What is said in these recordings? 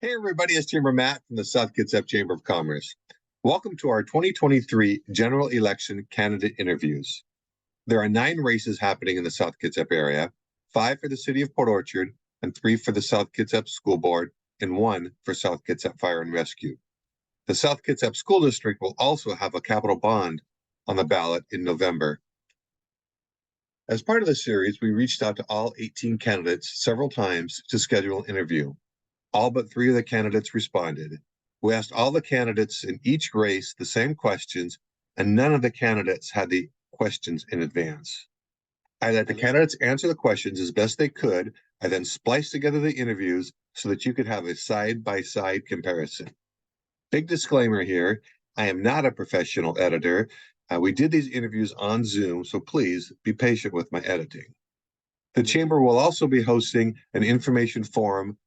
Hey everybody, it's Chamber Matt from the South Kitsap Chamber of Commerce. Welcome to our 2023 general election candidate interviews. There are 9 races happening in the South Kitsap area, 5 for the city of Port Orchard, and 3 for the South Kitsap School Board, and 1 for South Kitsap Fire and Rescue. The South Kitsap School District will also have a capital bond on the ballot in November. As part of the series, we reached out to all 18 candidates several times to schedule an interview. All but 3 of the candidates responded. We asked all the candidates in each race the same questions, and none of the candidates had the questions in advance. I let the candidates answer the questions as best they could. I then spliced together the interviews so that you could have a side-by-side comparison. Big disclaimer here, I am not a professional editor. We did these interviews on Zoom, so please be patient with my editing. The Chamber will also be hosting an information forum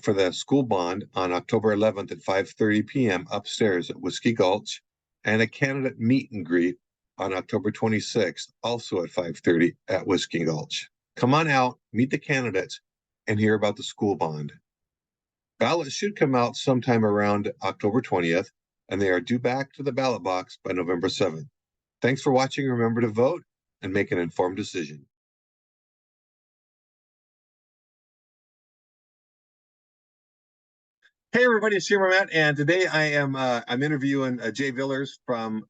for the school bond on October 11th at 5:30 p.m. upstairs at Whiskey Gulch, and a candidate meet and greet on October 26th, also at 5:30 at Whiskey Gulch. Come on out, meet the candidates, and hear about the school bond. Ballots should come out sometime around October 20th, and they are due back to the ballot box by November 7th. Thanks for watching. Remember to vote and make an informed decision. Hey everybody, it's Chamber Matt, and today I'm interviewing Jay Villers from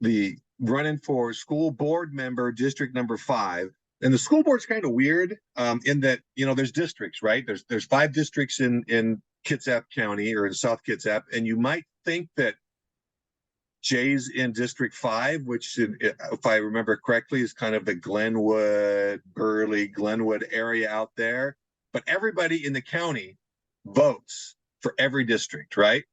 the running for school board member district number 5. And the school board's kind of weird in that, you know, there's districts, right? There's 5 districts in Kitsap County or in South Kitsap, and you might think that Jay's in District 5, which, if I remember correctly, is kind of the Glenwood, Burley, Glenwood area out there. But everybody in the county votes for every district, right?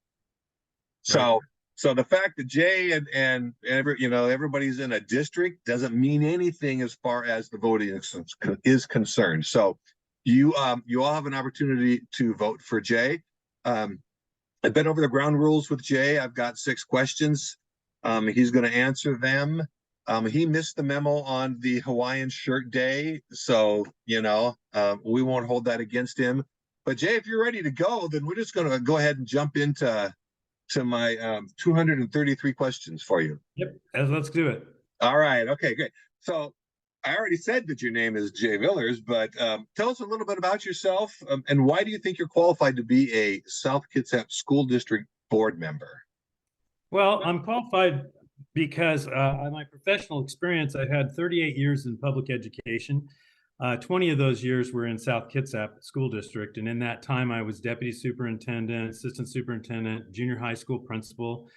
So the fact that Jay and everybody's in a district doesn't mean anything as far as the voting is concerned. So you all have an opportunity to vote for Jay. I've been over the ground rules with Jay. I've got 6 questions. He's going to answer them. He missed the memo on the Hawaiian shirt day, so we won't hold that against him. But Jay, if you're ready to go, then we're just going to go ahead and jump into my 233 questions for you. Yep, let's do it. All right. Okay, great. So I already said that your name is Jay Villers, but tell us a little bit about yourself, and why do you think you're qualified to be a South Kitsap School District board member? Well, I'm qualified because my professional experience, I've had 38 years in public education. 20 of those years were in South Kitsap School District. And in that time, I was deputy superintendent, assistant superintendent, junior high school principal.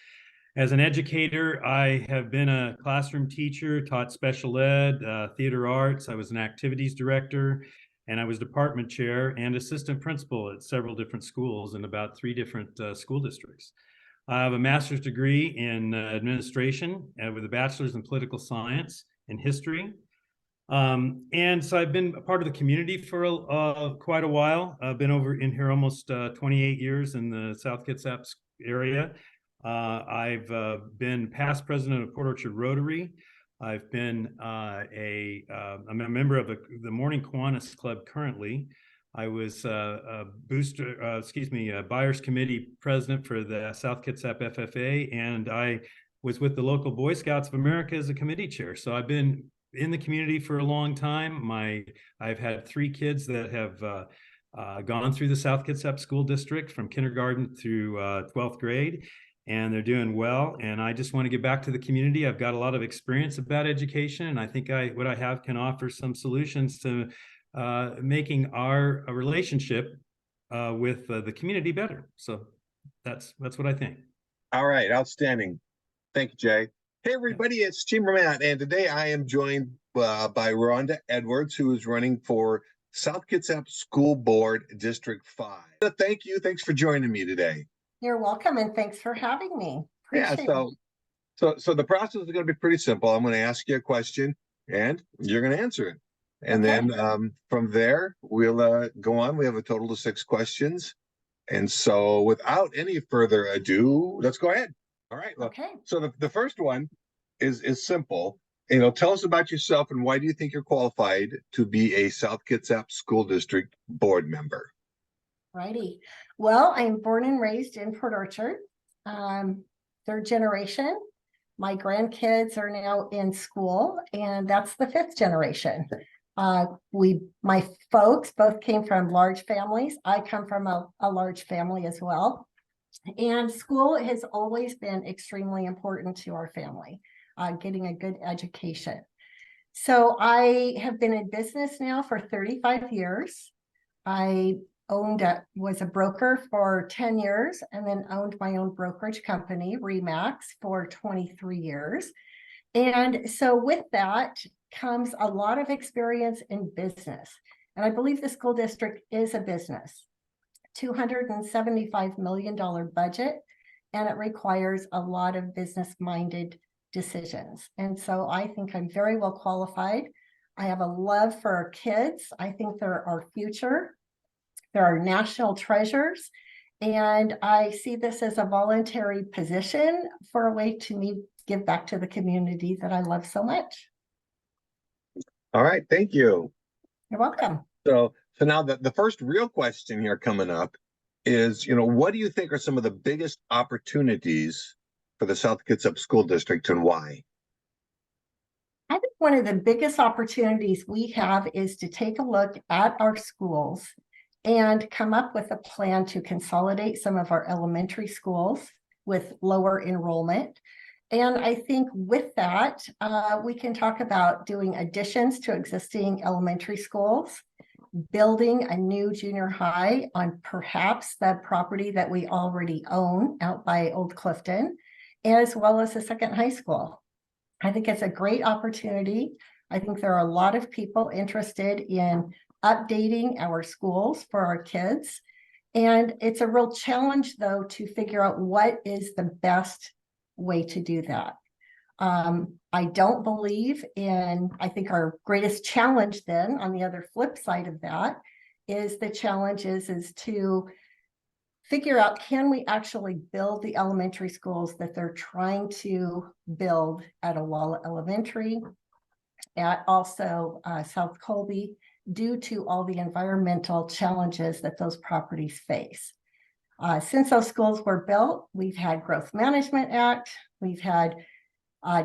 As an educator, I have been a classroom teacher, taught special ed, theater arts. I was an activities director, and I was department chair and assistant principal at several different schools in about 3 different school districts. I have a master's degree in administration with a bachelor's in political science and history. And so I've been a part of the community for quite a while. I've been over in here almost 28 years in the South Kitsap area. I've been past president of Port Orchard Rotary. I've been I'm a member of the Morning Kiwanis Club currently. I was Buyers Committee president for the South Kitsap FFA, and I was with the local Boy Scouts of America as a committee chair. So I've been in the community for a long time. I've had 3 kids that have gone through the South Kitsap School District from kindergarten through 12th grade, and they're doing well. And I just want to get back to the community. I've got a lot of experience about education, and I think what I have can offer some solutions to making our relationship with the community better. So that's what I think. All right, outstanding. Thank you, Jay. Hey everybody, it's Chamber Matt, and today I am joined by Rhonda Edwards, who is running for South Kitsap School Board District 5. Thank you. Thanks for joining me today. You're welcome, and thanks for having me. Appreciate it. So the process is going to be pretty simple. I'm going to ask you a question, and you're going to answer it. And then from there, we'll go on. We have a total of 6 questions. And so without any further ado, let's go ahead. All right. Okay. So the first one is simple. Tell us about yourself, and why do you think you're qualified to be a South Kitsap School District board member? Righty. Well, I'm born and raised in Port Orchard, third generation. My grandkids are now in school, and that's the fifth generation. My folks both came from large families. I come from a large family as well. And school has always been extremely important to our family, getting a good education. So I have been in business now for 35 years. I was a broker for 10 years and then owned my own brokerage company, Remax, for 23 years. And so with that comes a lot of experience in business. And I believe the school district is a business. $275 million budget, and it requires a lot of business-minded decisions. And so I think I'm very well qualified. I have a love for our kids. I think they're our future. They're our national treasures. And I see this as a voluntary position for a way to give back to the community that I love so much. All right, thank you. You're welcome. So now the first real question here coming up is, what do you think are some of the biggest opportunities for the South Kitsap School District, and why? I think one of the biggest opportunities we have is to take a look at our schools and come up with a plan to consolidate some of our elementary schools with lower enrollment. And I think with that, we can talk about doing additions to existing elementary schools, building a new junior high on perhaps the property that we already own out by Old Clifton, as well as a second high school. I think it's a great opportunity. I think there are a lot of people interested in updating our schools for our kids. And it's a real challenge, though, to figure out what is the best way to do that. I don't believe I think our greatest challenge then, on the other flip side of that, is the challenge is to figure out, can we actually build the elementary schools that they're trying to build at Awalla Elementary, at also South Colby, due to all the environmental challenges that those properties face. Since those schools were built, we've had Growth Management Act, we've had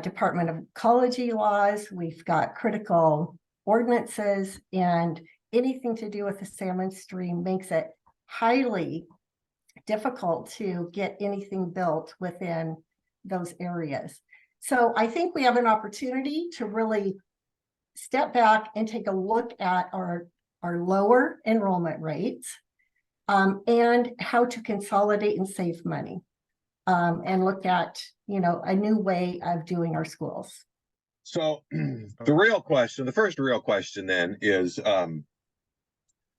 Department of Ecology laws, we've got critical ordinances, and anything to do with the salmon stream makes it highly difficult to get anything built within those areas. So I think we have an opportunity to really step back and take a look at our lower enrollment rates, and how to consolidate and save money, and look at, a new way of doing our schools. So the first real question then is,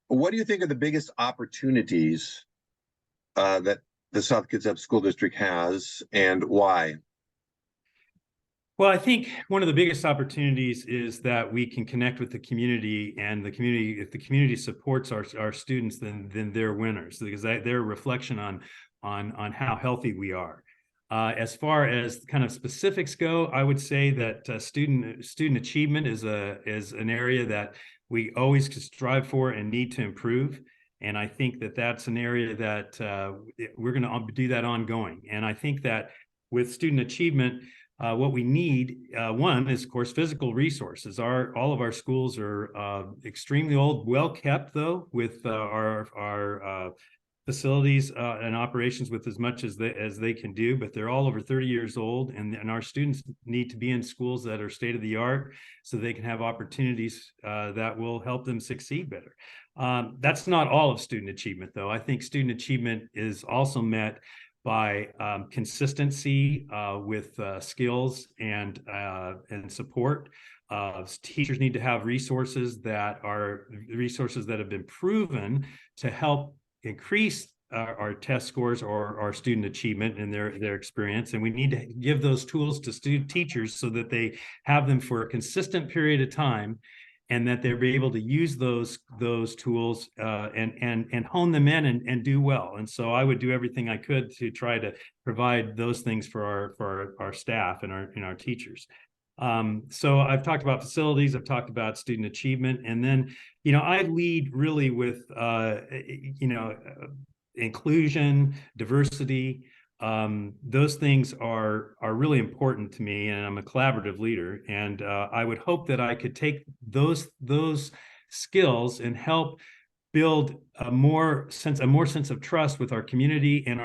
what do you think are the biggest opportunities that the South Kitsap School District has, and why? Well, I think one of the biggest opportunities is that we can connect with the community, and if the community supports our students, then they're winners, because they're a reflection on how healthy we are. As far as kind of specifics go, I would say that student achievement is an area that we always strive for and need to improve. And I think that that's an area that we're going to do that ongoing. And I think that with student achievement, what we need, one is, of course, physical resources. All of our schools are extremely old, well kept, though, with our facilities and operations with as much as they can do, but they're all over 30 years old, and our students need to be in schools that are state of the art so they can have opportunities that will help them succeed better. That's not all of student achievement, though. I think student achievement is also met by consistency with skills and support. Teachers need to have resources that have been proven to help increase our test scores or our student achievement and their experience. And we need to give those tools to teachers so that they have them for a consistent period of time, and that they'll be able to use those tools and hone them in and do well. And so I would do everything I could to try to provide those things for our staff and our teachers. So I've talked about facilities, I've talked about student achievement, and then I lead really with, inclusion, diversity. Those things are really important to me, and I'm a collaborative leader. And I would hope that I could take those skills and help build a more sense of trust with our community and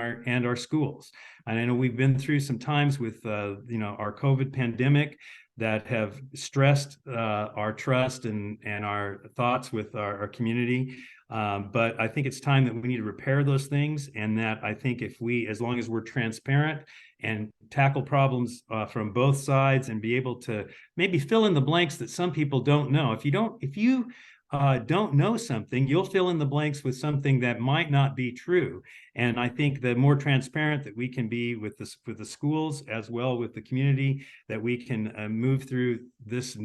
our schools. And I know we've been through some times with our COVID pandemic that have stressed our trust and our thoughts with our community. But I think it's time that we need to repair those things, and that I think as long as we're transparent and tackle problems from both sides and be able to maybe fill in the blanks that some people don't know. If you don't know something, you'll fill in the blanks with something that might not be true. And I think the more transparent that we can be with the schools as well with the community, that we can move through this,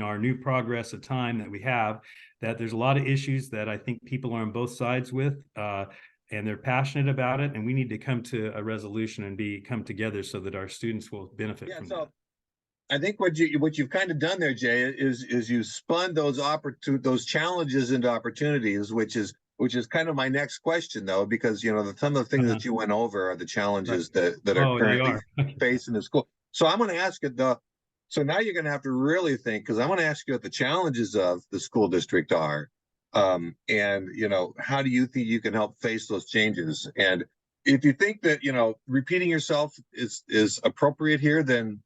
our new progress of time that we have, that there's a lot of issues that I think people are on both sides with, and they're passionate about it. And we need to come to a resolution and come together so that our students will benefit from that. I think what you've kind of done there, Jay, is you spun those challenges into opportunities, which is kind of my next question, though, because some of the things that you went over are the challenges that are currently facing the school. So I'm going to ask you so now you're going to have to really think, because I'm going to ask you what the challenges of the school district are, and how do you think you can help face those changes? And if you think that repeating yourself is appropriate here, then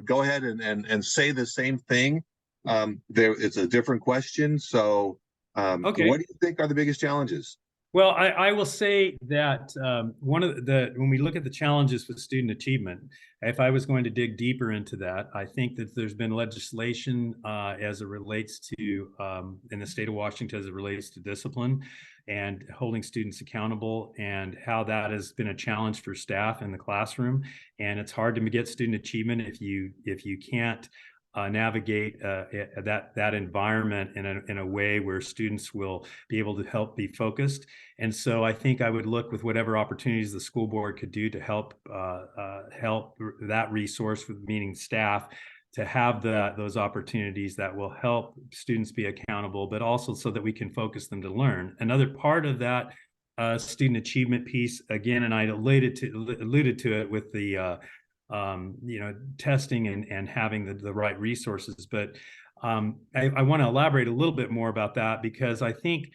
go ahead and say the same thing. It's a different question. So okay. What do you think are the biggest challenges? Well, I will say that when we look at the challenges with student achievement, if I was going to dig deeper into that, I think that there's been legislation as it relates to in the state of Washington as it relates to discipline and holding students accountable, and how that has been a challenge for staff in the classroom. And it's hard to get student achievement if you can't navigate that environment in a way where students will be able to help be focused. And so I think I would look with whatever opportunities the school board could do to help that resource, meaning staff, to have those opportunities that will help students be accountable, but also so that we can focus them to learn. Another part of that student achievement piece, again, and I alluded to it with the testing and having the right resources. But I want to elaborate a little bit more about that, because I think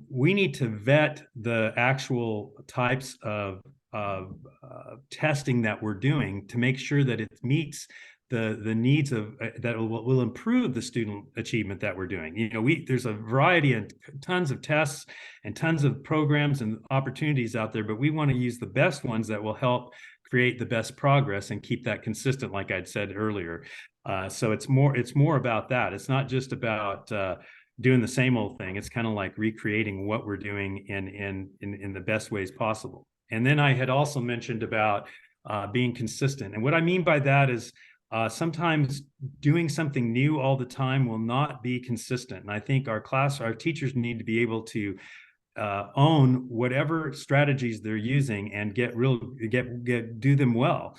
we need to vet the actual types of testing that we're doing to make sure that it meets the needs of that will improve the student achievement that we're doing. There's a variety and tons of tests and tons of programs and opportunities out there, but we want to use the best ones that will help create the best progress and keep that consistent, like I'd said earlier. So it's more about that. It's not just about doing the same old thing. It's kind of like recreating what we're doing in the best ways possible. And then I had also mentioned about being consistent. And what I mean by that is sometimes doing something new all the time will not be consistent. And I think our teachers need to be able to own whatever strategies they're using and do them well.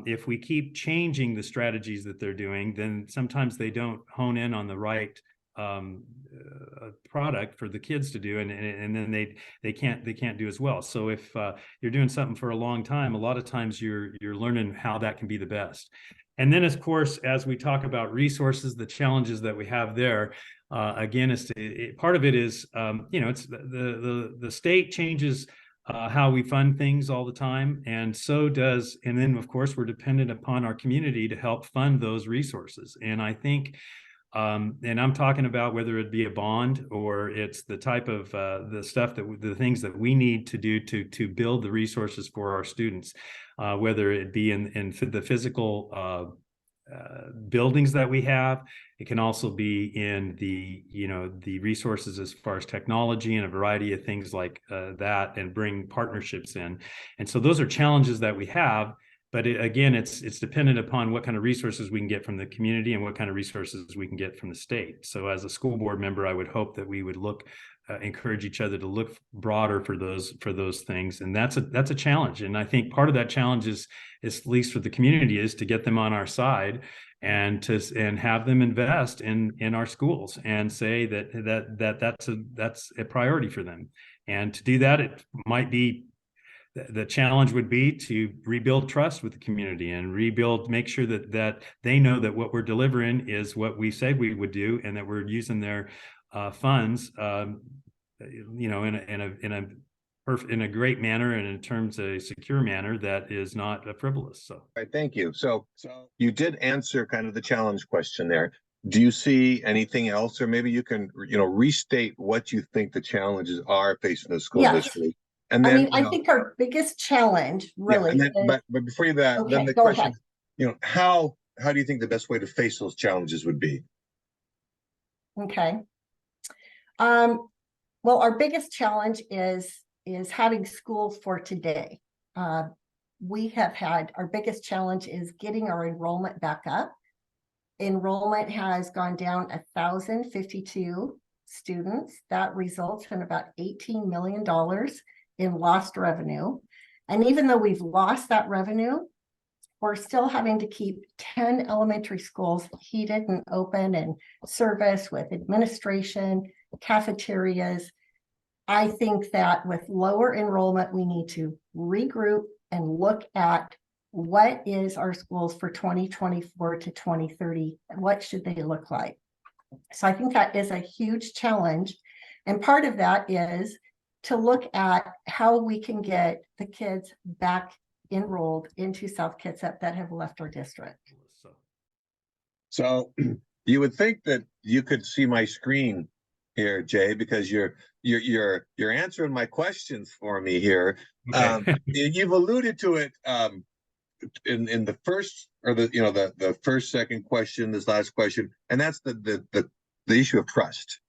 If we keep changing the strategies that they're doing, then sometimes they don't hone in on the right product for the kids to do, and then they can't do as well. So if you're doing something for a long time, a lot of times you're learning how that can be the best. And then, of course, as we talk about resources, the challenges that we have there, again, part of it is, it's the state changes how we fund things all the time, and then, of course, we're dependent upon our community to help fund those resources. And I think, and I'm talking about whether it be a bond or it's the type of the things that we need to do to build the resources for our students. Whether it be in the physical buildings that we have, it can also be in the resources as far as technology and a variety of things like that, and bring partnerships in. And so those are challenges that we have. But again, it's dependent upon what kind of resources we can get from the community and what kind of resources we can get from the state. So as a school board member, I would hope that we would encourage each other to look broader for those things. And that's a challenge. And I think part of that challenge is, at least for the community, is to get them on our side and have them invest in our schools and say that's a priority for them. And to do that, it might be, the challenge would be to rebuild trust with the community and make sure that they know that what we're delivering is what we said we would do, and that we're using their funds, in a great manner, and in terms of a secure manner that is not frivolous. So, right, thank you. So you did answer kind of the challenge question there. Do you see anything else, or maybe you can, restate what you think the challenges are facing the school district? And then, I think our biggest challenge really is, but before you that, okay, then the go question, ahead. how do you think the best way to face those challenges would be? Okay. Well, our biggest challenge is having schools for today. We have had, our biggest challenge is getting our enrollment back up. Enrollment has gone down 1,052 students. That results in about $18 million in lost revenue. And even though we've lost that revenue, we're still having to keep 10 elementary schools heated and open and serviced with administration, cafeterias. I think that with lower enrollment, we need to regroup and look at what is our schools for 2024 to 2030, and what should they look like. So I think that is a huge challenge. And part of that is to look at how we can get the kids back enrolled into South Kitsap that have left our district. So you would think that you could see my screen here, Jay, because you're answering my questions for me here. Okay. You've alluded to it in the first, or the first, second question, this last question, and that's the issue of trust.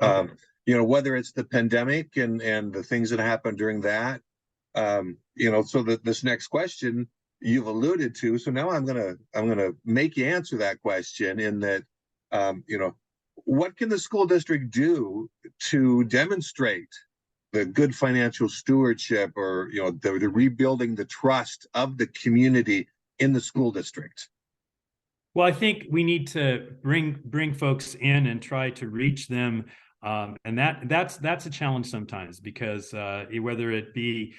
Okay. Whether it's the pandemic and the things that happened during that, so that this next question you've alluded to. So now I'm gonna make you answer that question in that, what can the school district do to demonstrate the good financial stewardship, or the rebuilding the trust of the community in the school district? Well, I think we need to bring folks in and try to reach them, and that's a challenge sometimes, because whether it be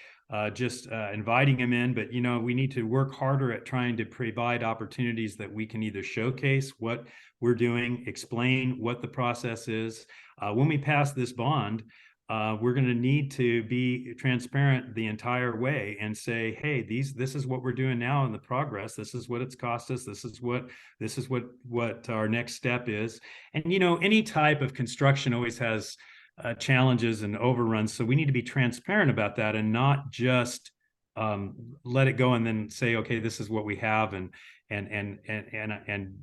just inviting them in, but we need to work harder at trying to provide opportunities that we can either showcase what we're doing, explain what the process is. When we pass this bond, we're going to need to be transparent the entire way and say, hey, this is what we're doing now in the progress. This is what it's cost us. This is what our next step is. And any type of construction always has challenges and overruns. So we need to be transparent about that, and not just let it go and then say, okay, this is what we have, and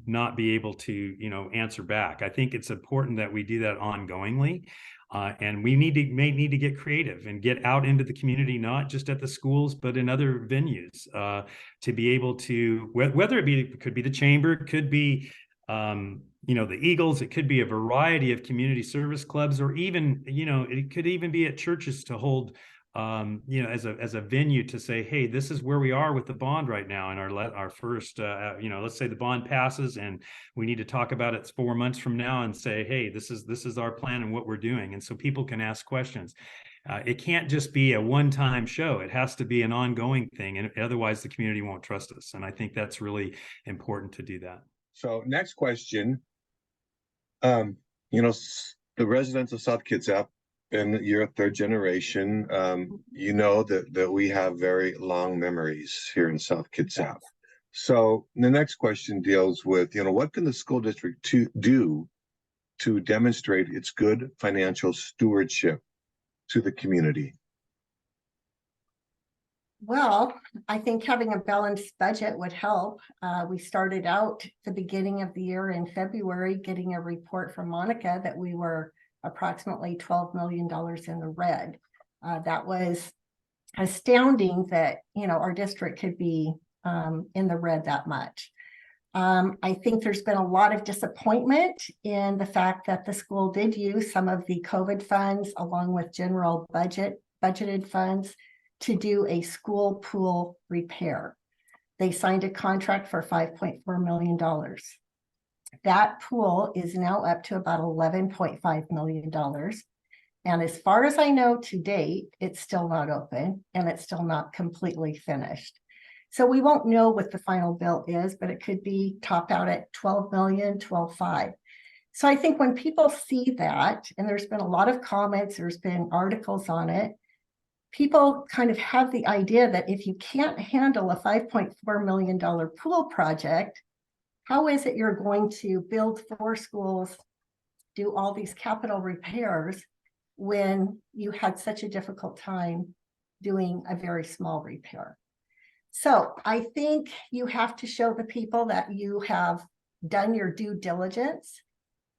not be able to answer back. I think it's important that we do that ongoingly. And we may need to get creative and get out into the community, not just at the schools, but in other venues, to be able to, whether it could be the chamber, it could be, the Eagles, it could be a variety of community service clubs, or even, it could even be at churches to hold, as a venue to say, hey, this is where we are with the bond right now. And our first, let's say the bond passes and we need to talk about it 4 months from now and say, hey, this is our plan and what we're doing. And so people can ask questions. It can't just be a one-time show. It has to be an ongoing thing. And otherwise the community won't trust us. And I think that's really important to do that. So next question, the residents of South Kitsap, and you're a third generation, that we have very long memories here in South Kitsap. So the next question deals with, what can the school district do to demonstrate its good financial stewardship to the community? Well, I think having a balanced budget would help. We started out the beginning of the year in February getting a report from Monica that we were approximately $12 million in the red. That was astounding that, our district could be in the red that much. I think there's been a lot of disappointment in the fact that the school did use some of the COVID funds along with general budgeted funds to do a school pool repair. They signed a contract for $5.4 million. That pool is now up to about $11.5 million. And as far as I know to date, it's still not open and it's still not completely finished. So we won't know what the final bill is, but it could be topped out at 12 million, 12.5. So I think when people see that, and there's been a lot of comments, there's been articles on it, people kind of have the idea that if you can't handle a $5.4 million pool project, how is it you're going to build 4 schools, do all these capital repairs when you had such a difficult time doing a very small repair? So I think you have to show the people that you have done your due diligence.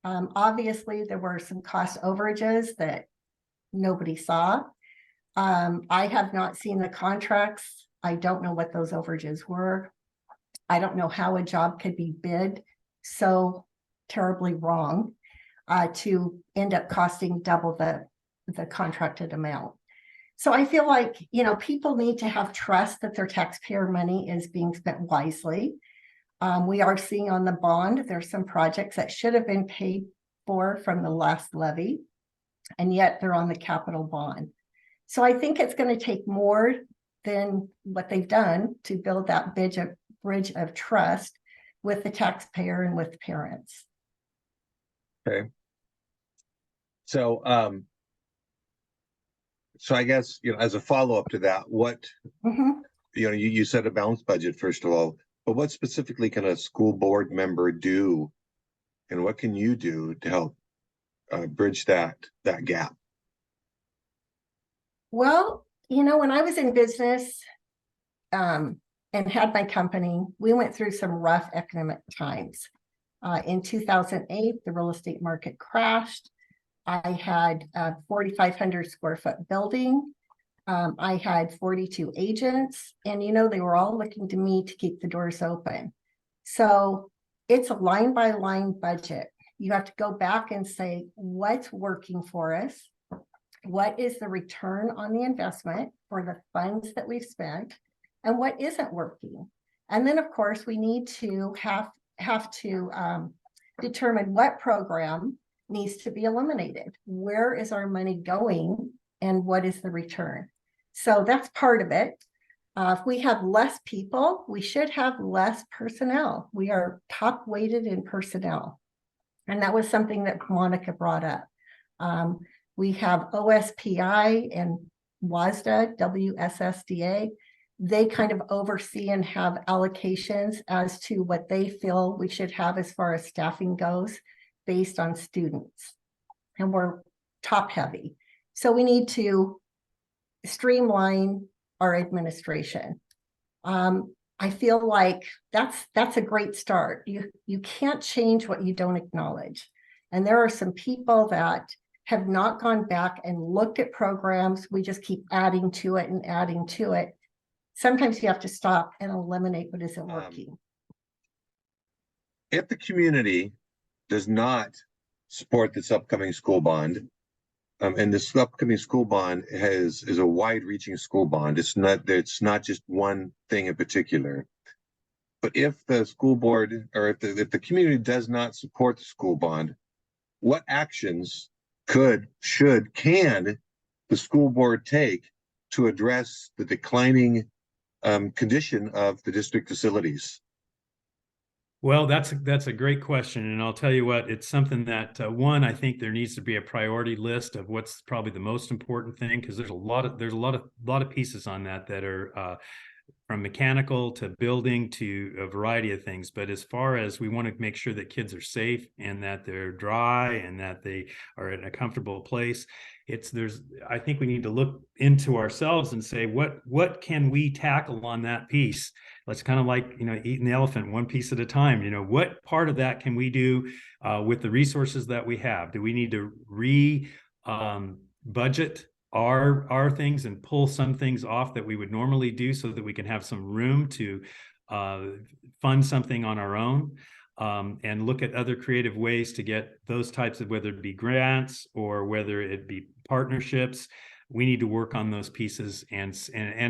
Obviously, there were some cost overages that nobody saw. I have not seen the contracts. I don't know what those overages were. I don't know how a job could be bid so terribly wrong to end up costing double the contracted amount. So I feel like, people need to have trust that their taxpayer money is being spent wisely. We are seeing on the bond, there's some projects that should have been paid for from the last levy, and yet they're on the capital bond. So I think it's going to take more than what they've done to build that bridge of trust with the taxpayer and with parents. Okay. So, I guess, as a follow-up to that, what, you said a balanced budget, first of all, but what specifically can a school board member do, and what can you do to help bridge that gap? Well, when I was in business and had my company, we went through some rough economic times. In 2008, the real estate market crashed. I had a 4,500 square foot building. I had 42 agents, and they were all looking to me to keep the doors open. So it's a line by line budget. You have to go back and say, what's working for us? What is the return on the investment for the funds that we've spent, and what isn't working? And then, of course, we need to have to determine what program needs to be eliminated. Where is our money going, and what is the return? So that's part of it. If we have less people, we should have less personnel. We are top weighted in personnel. And that was something that Monica brought up. We have OSPI and WSSDA, WSSDA. They kind of oversee and have allocations as to what they feel we should have as far as staffing goes based on students. And we're top heavy. So we need to streamline our administration. I feel like that's a great start. You can't change what you don't acknowledge. And there are some people that have not gone back and looked at programs. We just keep adding to it and adding to it. Sometimes you have to stop and eliminate what isn't working. If the community does not support this upcoming school bond, and this upcoming school bond is a wide-reaching school bond. It's not just one thing in particular. But if the school board, or if the community does not support the school bond, what actions can the school board take to address the declining condition of the district facilities? Well, that's a great question, and I'll tell you what, it's something that one, I think there needs to be a priority list of what's probably the most important thing, because there's a lot of pieces on that are from mechanical to building to a variety of things. But as far as we want to make sure that kids are safe and that they're dry and that they are in a comfortable place, I think we need to look into ourselves and say, what can we tackle on that piece? Let's kind of like, eating the elephant one piece at a time. What part of that can we do with the resources that we have? Do we need to budget our things and pull some things off that we would normally do so that we can have some room to fund something on our own, and look at other creative ways to get those types of, whether it be grants or whether it be partnerships, we need to work on those pieces and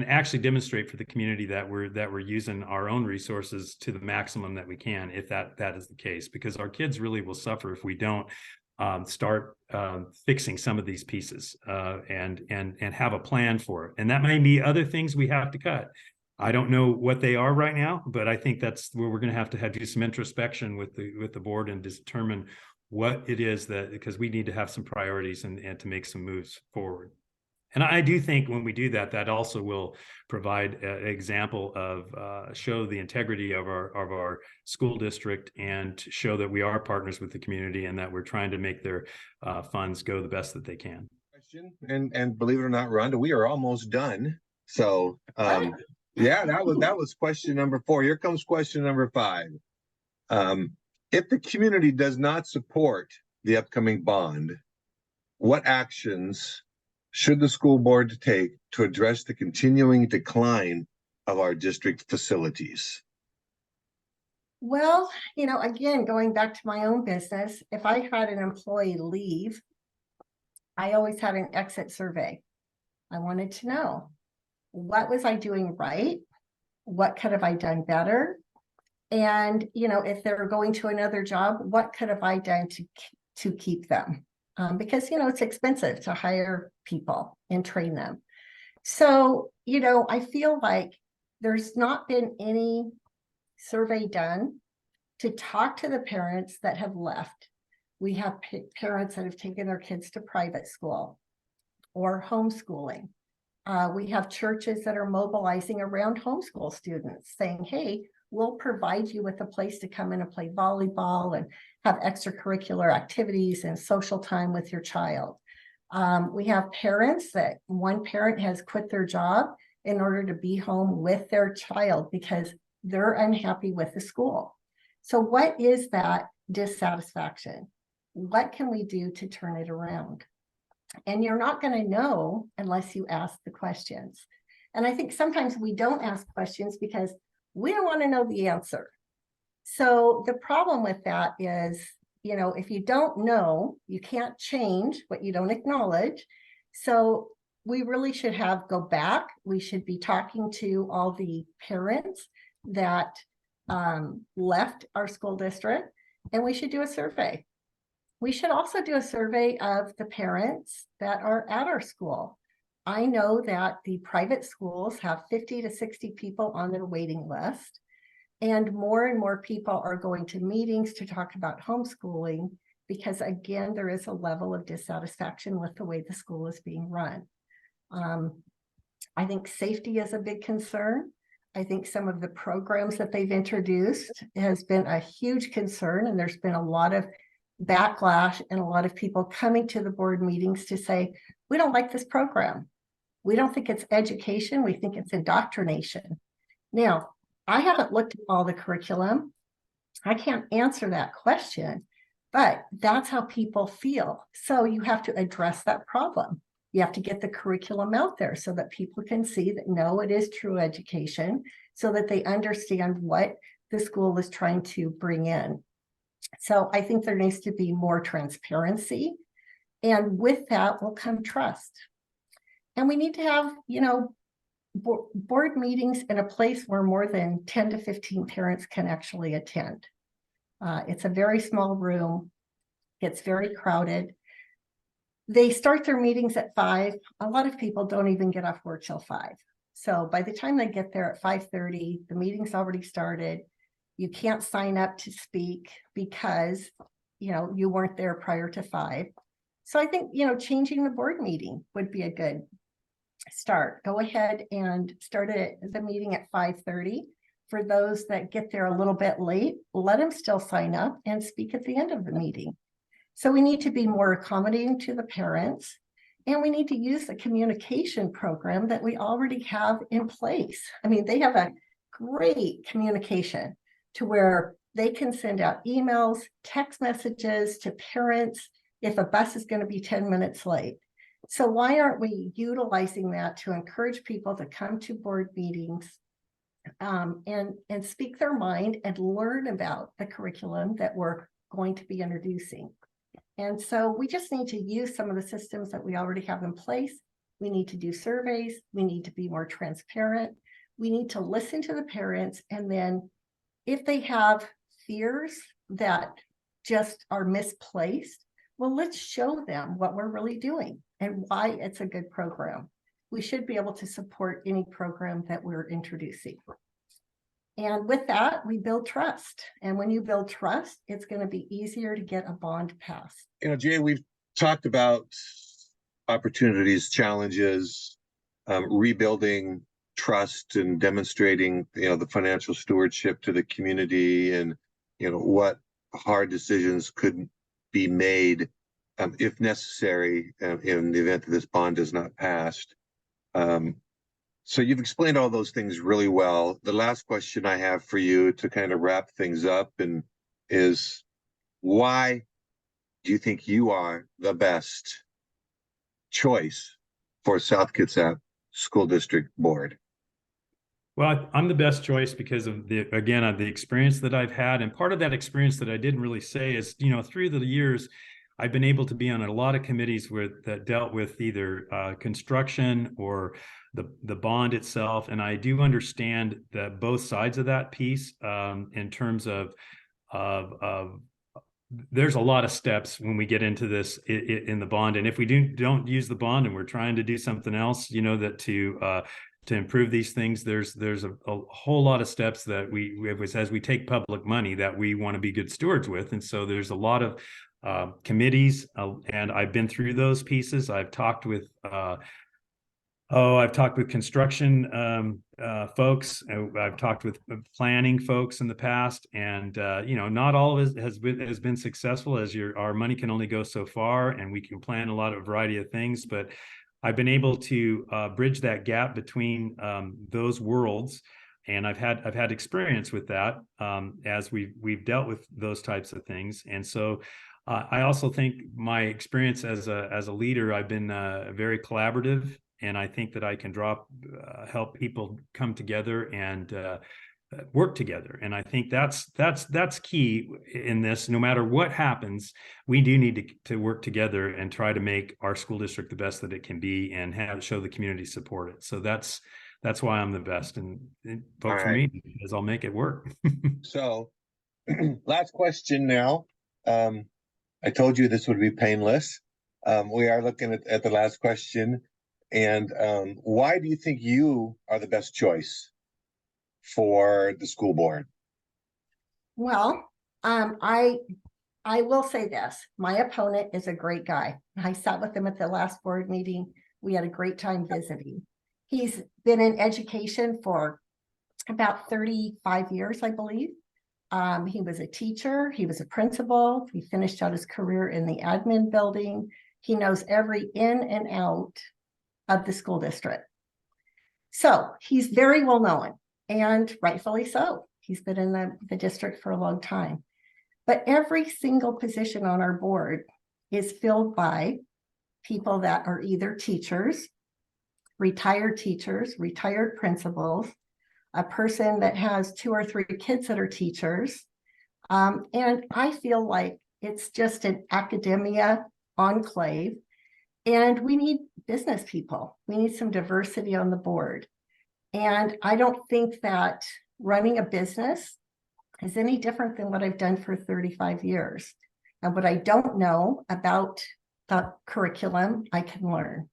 actually demonstrate for the community that we're using our own resources to the maximum that we can, if that is the case, because our kids really will suffer if we don't start fixing some of these pieces and have a plan for it. And that may be other things we have to cut. I don't know what they are right now, but I think that's where we're going to have to do some introspection with the board and determine what it is that, because we need to have some priorities and to make some moves forward. And I do think when we do that, that also will provide an example of show the integrity of our school district and show that we are partners with the community and that we're trying to make their funds go the best that they can. And believe it or not, Rhonda, we are almost done. So yeah, that was question number 4. Here comes question number 5. If the community does not support the upcoming bond, what actions should the school board take to address the continuing decline of our district facilities? Well, again, going back to my own business, if I had an employee leave, I always had an exit survey. I wanted to know, what was I doing right? What could have I done better? And, if they were going to another job, what could have I done to keep them? Because, it's expensive to hire people and train them. So, I feel like there's not been any survey done to talk to the parents that have left. We have parents that have taken their kids to private school or homeschooling. We have churches that are mobilizing around homeschool students saying, hey, we'll provide you with a place to come in and play volleyball and have extracurricular activities and social time with your child. We have parents that one parent has quit their job in order to be home with their child because they're unhappy with the school. So what is that dissatisfaction? What can we do to turn it around? And you're not going to know unless you ask the questions. And I think sometimes we don't ask questions because we don't want to know the answer. So the problem with that is, if you don't know, you can't change what you don't acknowledge. So we really should go back. We should be talking to all the parents that left our school district, and we should do a survey. We should also do a survey of the parents that are at our school. I know that the private schools have 50 to 60 people on their waiting list, and more people are going to meetings to talk about homeschooling because, again, there is a level of dissatisfaction with the way the school is being run. I think safety is a big concern. I think some of the programs that they've introduced has been a huge concern, and there's been a lot of backlash and a lot of people coming to the board meetings to say, we don't like this program. We don't think it's education. We think it's indoctrination. Now, I haven't looked at all the curriculum. I can't answer that question, but that's how people feel. So you have to address that problem. You have to get the curriculum out there so that people can see that, no, it is true education, so that they understand what the school is trying to bring in. So I think there needs to be more transparency. And with that will come trust. And we need to have, board meetings in a place where more than 10 to 15 parents can actually attend. It's a very small room. It's very crowded. They start their meetings at 5. A lot of people don't even get off work till 5. So by the time they get there at 5:30, the meeting's already started. You can't sign up to speak because, you weren't there prior to 5. So I think, changing the board meeting would be a good start. Go ahead and start the meeting at 5:30. For those that get there a little bit late, let them still sign up and speak at the end of the meeting. So we need to be more accommodating to the parents, and we need to use the communication program that we already have in place. I mean, they have a great communication to where they can send out emails, text messages to parents if a bus is going to be 10 minutes late. So why aren't we utilizing that to encourage people to come to board meetings and speak their mind and learn about the curriculum that we're going to be introducing? And so we just need to use some of the systems that we already have in place We need to do surveys. We need to be more transparent. We need to listen to the parents. And then if they have fears that just are misplaced, well, let's show them what we're really doing and why it's a good program. We should be able to support any program that we're introducing. And with that, we build trust. And when you build trust, it's going to be easier to get a bond passed. Jay, we've talked about opportunities, challenges, rebuilding trust and demonstrating, the financial stewardship to the community, and, what hard decisions could be made if necessary in the event that this bond is not passed. So you've explained all those things really well. The last question I have for you to kind of wrap things up is why do you think you are the best choice for South Kitsap School District Board? Well, I'm the best choice because of the experience that I've had. And part of that experience that I didn't really say is, through the years, I've been able to be on a lot of committees that dealt with either construction or the bond itself. And I do understand that both sides of that piece in terms of there's a lot of steps when we get into this in the bond. And if we don't use the bond and we're trying to do something else, that to improve these things, there's a whole lot of steps that as we take public money that we want to be good stewards with. And so there's a lot of committees, and I've been through those pieces. I've talked with construction folks. I've talked with planning folks in the past, and not all of it has been successful, as our money can only go so far, and we can plan a variety of things. But I've been able to bridge that gap between those worlds, and I've had experience with that as we've dealt with those types of things. And so I also think my experience as a leader, I've been very collaborative, and I think that I can help people come together and work together. And I think that's key in this. No matter what happens, we do need to work together and try to make our school district the best that it can be, and show the community support it. So that's why I'm the best, and vote for me, because I'll make it work. So last question now. I told you this would be painless. We are looking at the last question. And why do you think you are the best choice for the school board? Well, I will say this. My opponent is a great guy. I sat with him at the last board meeting. We had a great time visiting. He's been in education for about 35 years, I believe. He was a teacher. He was a principal. He finished out his career in the admin building. He knows every in and out of the school district. So he's very well known, and rightfully so. He's been in the district for a long time. But every single position on our board is filled by people that are either teachers, retired principals, a person that has 2 or 3 kids that are teachers. And I feel like it's just an academia enclave, and we need business people. We need some diversity on the board. And I don't think that running a business is any different than what I've done for 35 years. And what I don't know about the curriculum, I can learn.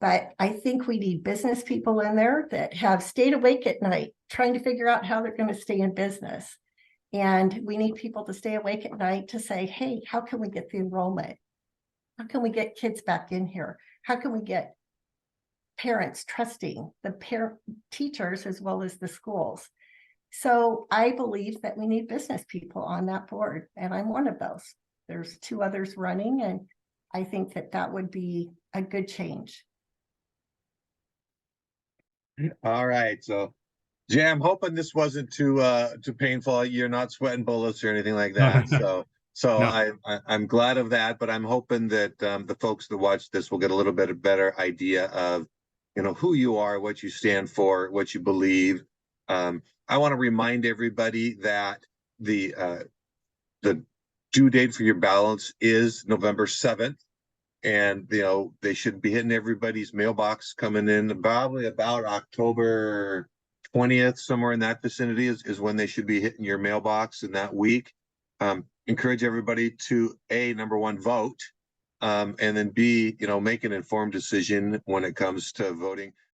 But I think we need business people in there that have stayed awake at night trying to figure out how they're going to stay in business. And we need people to stay awake at night to say, hey, how can we get the enrollment? How can we get kids back in here? How can we get parents trusting the teachers as well as the schools? So I believe that we need business people on that board, and I'm one of those. There's 2 others running, and I think that would be a good change. All right. So, Jay, I'm hoping this wasn't too painful. You're not sweating bullets or anything like that. So no. I'm glad of that, but I'm hoping that the folks that watch this will get a little bit better idea of, who you are, what you stand for, what you believe. I want to remind everybody that the due date for your ballots is November 7th. And, they should be hitting everybody's mailbox coming in probably about October 20th, somewhere in that vicinity is when they should be hitting your mailbox in that week. Encourage everybody to number one, vote, and then B, make an informed decision when it comes to voting.